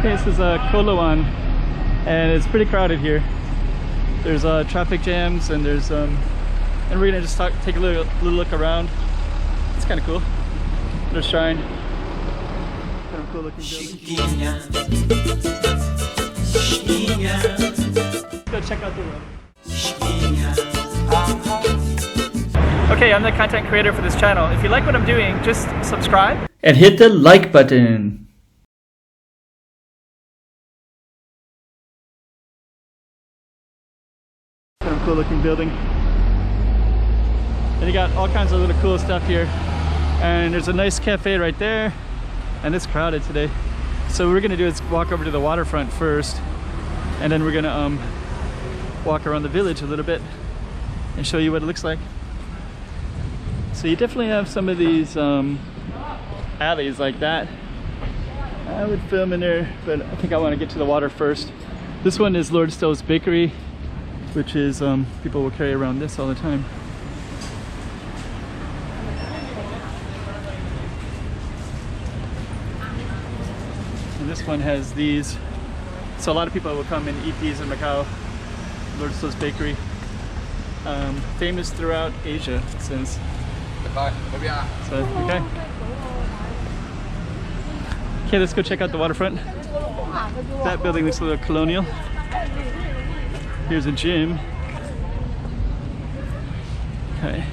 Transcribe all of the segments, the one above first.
Okay, this is Coloane, and it's pretty crowded here. There's traffic jams, and there's and we're gonna just take a little look around. It's kind of cool. Little shrine. Kind of cool looking building. Go check out the road. Okay, I'm the content creator for this channel. If you like what I'm doing, just subscribe and hit the like button. Kind of cool looking building. And you got all kinds of little cool stuff here. And there's a nice cafe right there. And it's crowded today. So what we're gonna do is walk over to the waterfront first. And then we're gonna walk around the village a little bit and show you what it looks like. So you definitely have some of these alleys like that. I would film in there, but I think I want to get to the water first. This one is Lord STOW'S bakery, which is people will carry around this all the time. And this one has these. So a lot of people will come and eat these in Macau. Lord STOW'S bakery. Famous throughout Asia, it says. So, okay. Okay, let's go check out the waterfront. That building looks a little colonial. Here's a gym. Okay.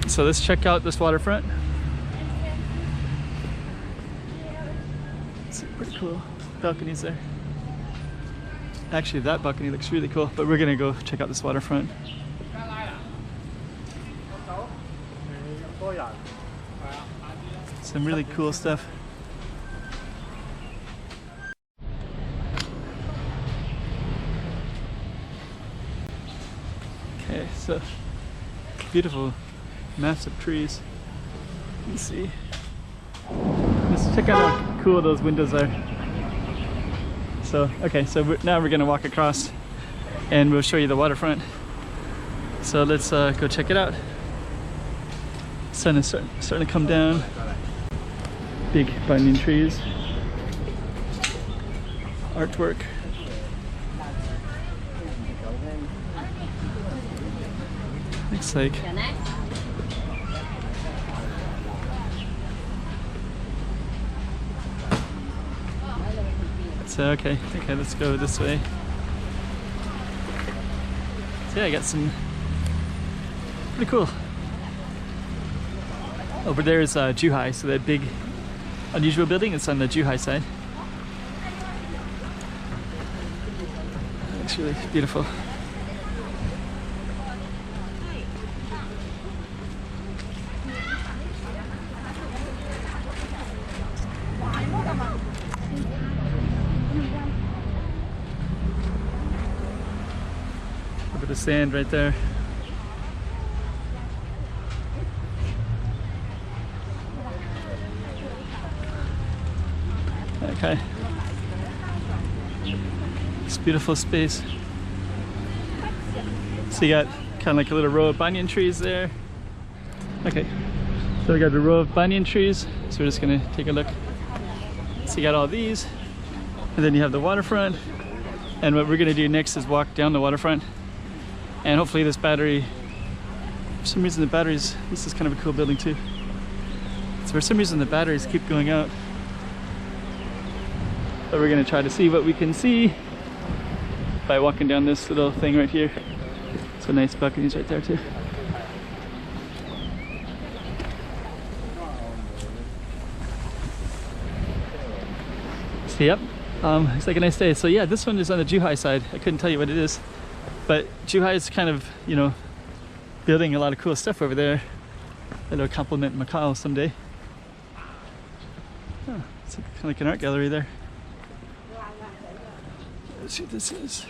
So let's check out this waterfront. It's pretty cool. Balconies there. Actually, that balcony looks really cool, but we're gonna go check out this waterfront. Some really cool stuff. Okay, so beautiful, massive trees. Let's see. Let's check out how cool those windows are. So, okay, so now we're gonna walk across and we'll show you the waterfront. So let's go check it out. Sun is starting to come down. Big banyan trees. Artwork. Looks like so okay, let's go this way. So yeah, I got some pretty cool. Over there is Zhuhai, so that big unusual building is on the Zhuhai side. Looks really beautiful. Look at the sand right there. Okay. It's a beautiful space. So you got kind of like a little row of banyan trees there. Okay. So we got a row of banyan trees. So we're just gonna take a look. So you got all these, and then you have the waterfront. And what we're gonna do next is walk down the waterfront. And hopefully this battery, for some reason the batteries, this is kind of a cool building too. So for some reason the batteries keep going out. So we're gonna try to see what we can see by walking down this little thing right here. So nice balconies right there too. So yep, it's like a nice day. So yeah, this one is on the Zhuhai side. I couldn't tell you what it is, but Zhuhai is kind of, you know, building a lot of cool stuff over there that'll complement Macau someday. Oh, it's kind of like an art gallery there. Let's see what this is.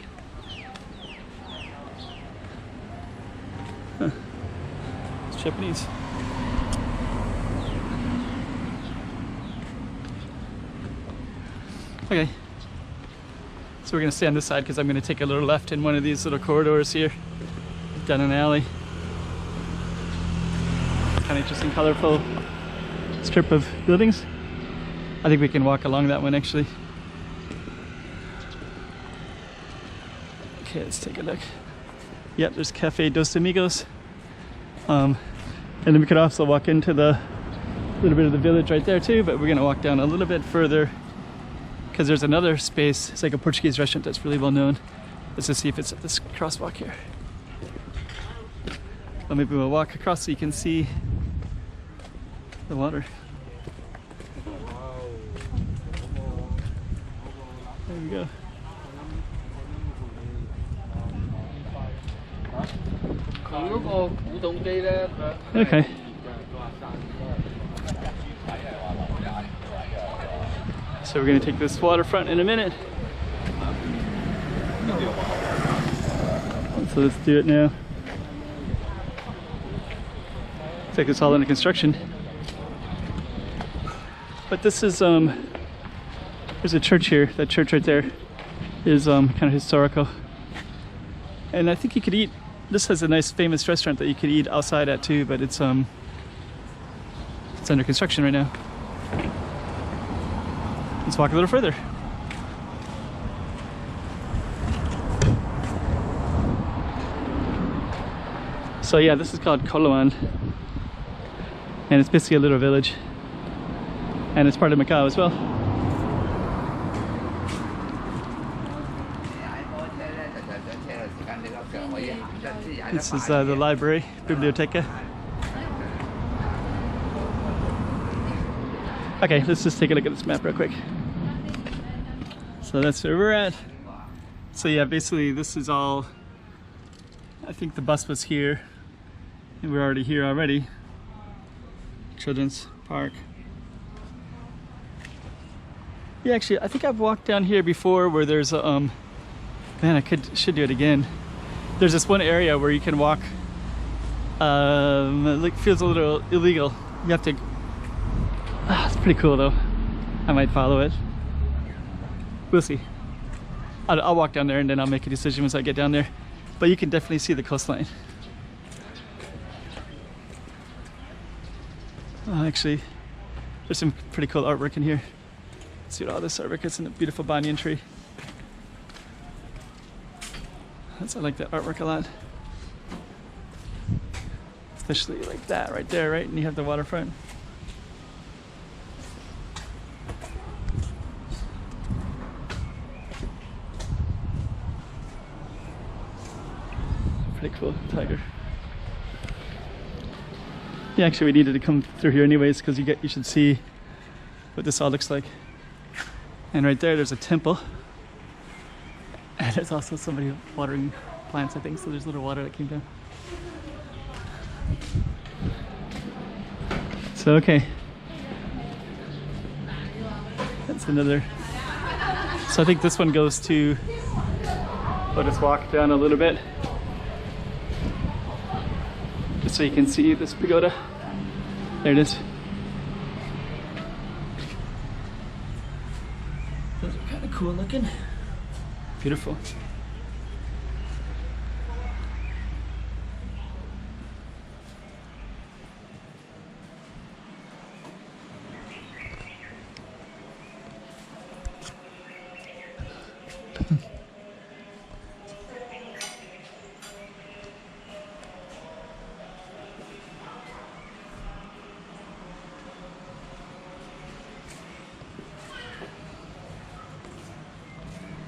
Huh. It's Japanese. Okay. So we're going to stay on this side because I'm going to take a little left in one of these little corridors here. Down an alley. Kind of interesting, colorful strip of buildings. I think we can walk along that one actually. Okay, let's take a look. Yep, there's Cafe Dos Amigos. And then we could also walk into the little bit of the village right there too, but we're gonna walk down a little bit further because there's another space. It's like a Portuguese restaurant that's really well known. Let's just see if it's at this crosswalk here. Or maybe we'll walk across so you can see the water. There we go. Okay. So we're going to take this waterfront in a minute. So let's do it now. Looks like it's all under construction. But this is, there's a church here. That church right there is kind of historical. And I think you could eat, this has a nice famous restaurant that you could eat outside at too, but it's under construction right now. Let's walk a little further. So yeah, this is called Coloane, and it's basically a little village, and it's part of Macau as well. This is the library, Biblioteca. Okay, let's just take a look at this map real quick. So that's where we're at. So yeah, basically this is all, I think the bus was here, and we're already here already. Children's Park. Yeah, actually, I think I've walked down here before where there's a, man, I should do it again. There's this one area where you can walk, it like feels a little illegal. You have to, it's pretty cool though. I might follow it. We'll see. I'll walk down there and then I'll make a decision once I get down there. But you can definitely see the coastline. Actually, there's some pretty cool artwork in here. See what all this artwork is in a beautiful banyan tree. I like that artwork a lot. Especially like that right there, right? And you have the waterfront. Pretty cool, tiger. Yeah, actually we needed to come through here anyways because you should see what this all looks like. And right there's a temple. And there's also somebody watering plants, I think, so there's a little water that came down. So, okay. That's another. So I think this one goes to, we'll just walk down a little bit. Just so you can see this pagoda. There it is. Those are kind of cool looking. Beautiful.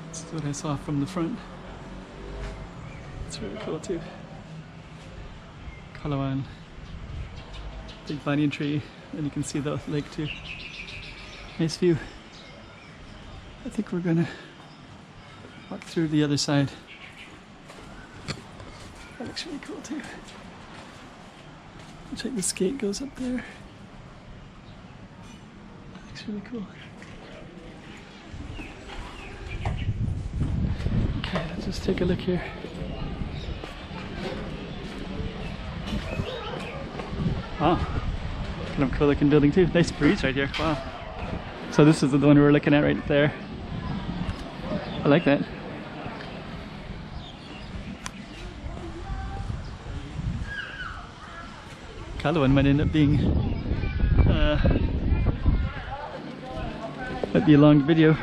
That's what I saw from the front. It's really cool too. Coloane. Big banyan tree, and you can see the lake too. Nice view. I think we're gonna walk through the other side. That looks really cool too. Looks like this gate goes up there. That looks really cool. Okay, let's just take a look here. Wow, kind of cool looking building too. Nice breeze right here. Wow. So this is the one we were looking at right there. I like that. Coloane might end up being Might be a long video.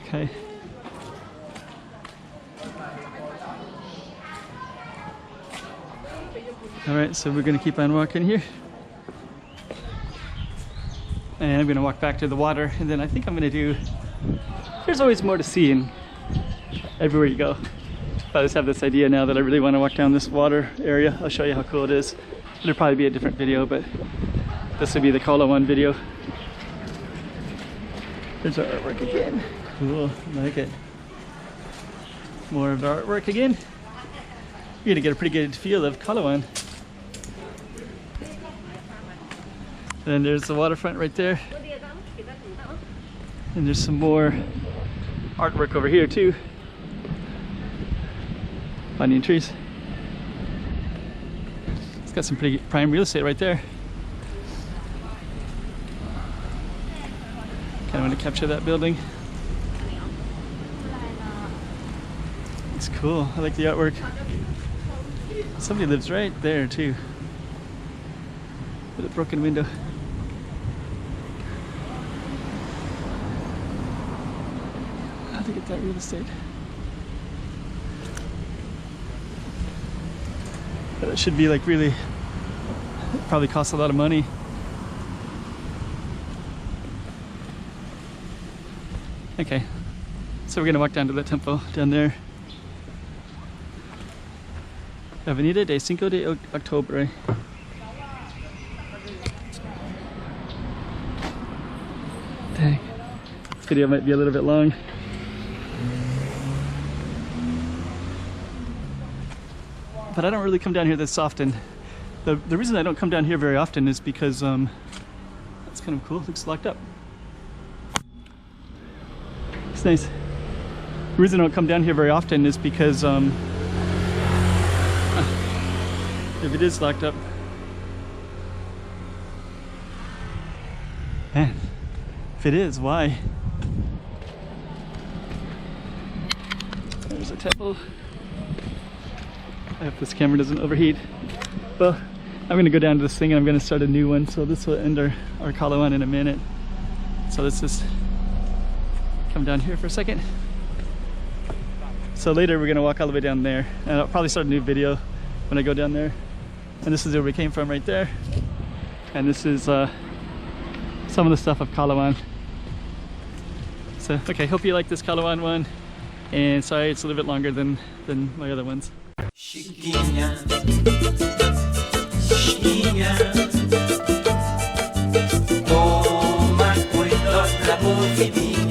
Okay. All right, so we're gonna keep on walking here. And I'm gonna walk back to the water, and then I think I'm gonna do, there's always more to see in everywhere you go. But I just have this idea now that I really wanna walk down this water area. I'll show you how cool it is. It'll probably be a different video, but this will be the Coloane video. There's our artwork again. Cool, I like it. More of the artwork again. You're gonna get a pretty good feel of Coloane. And there's the waterfront right there. And there's some more artwork over here too. Banyan trees. It's got some pretty prime real estate right there. Kind of want to capture that building. It's cool. I like the artwork. Somebody lives right there too. With a broken window. How to get that real estate? But it should be like really, it probably costs a lot of money. Okay, so we're gonna walk down to the temple down there. Avenida de 5 de Octubre. Dang, this video might be a little bit long. But I don't really come down here this often. The reason I don't come down here very often is because it's kind of cool. It looks locked up. It's nice. The reason I don't come down here very often is because if it is locked up, man, if it is, why? There's a temple. I hope this camera doesn't overheat. Well, I'm gonna go down to this thing and I'm gonna start a new one, so this will end our Coloane in a minute. So let's just come down here for a second. So later we're gonna walk all the way down there, and I'll probably start a new video when I go down there. And this is where we came from right there. And this is some of the stuff of Coloane. So, okay, hope you like this Coloane one. And sorry it's a little bit longer than my other ones. Chiquinha, chiquinha, toma cuidado da bovidinha.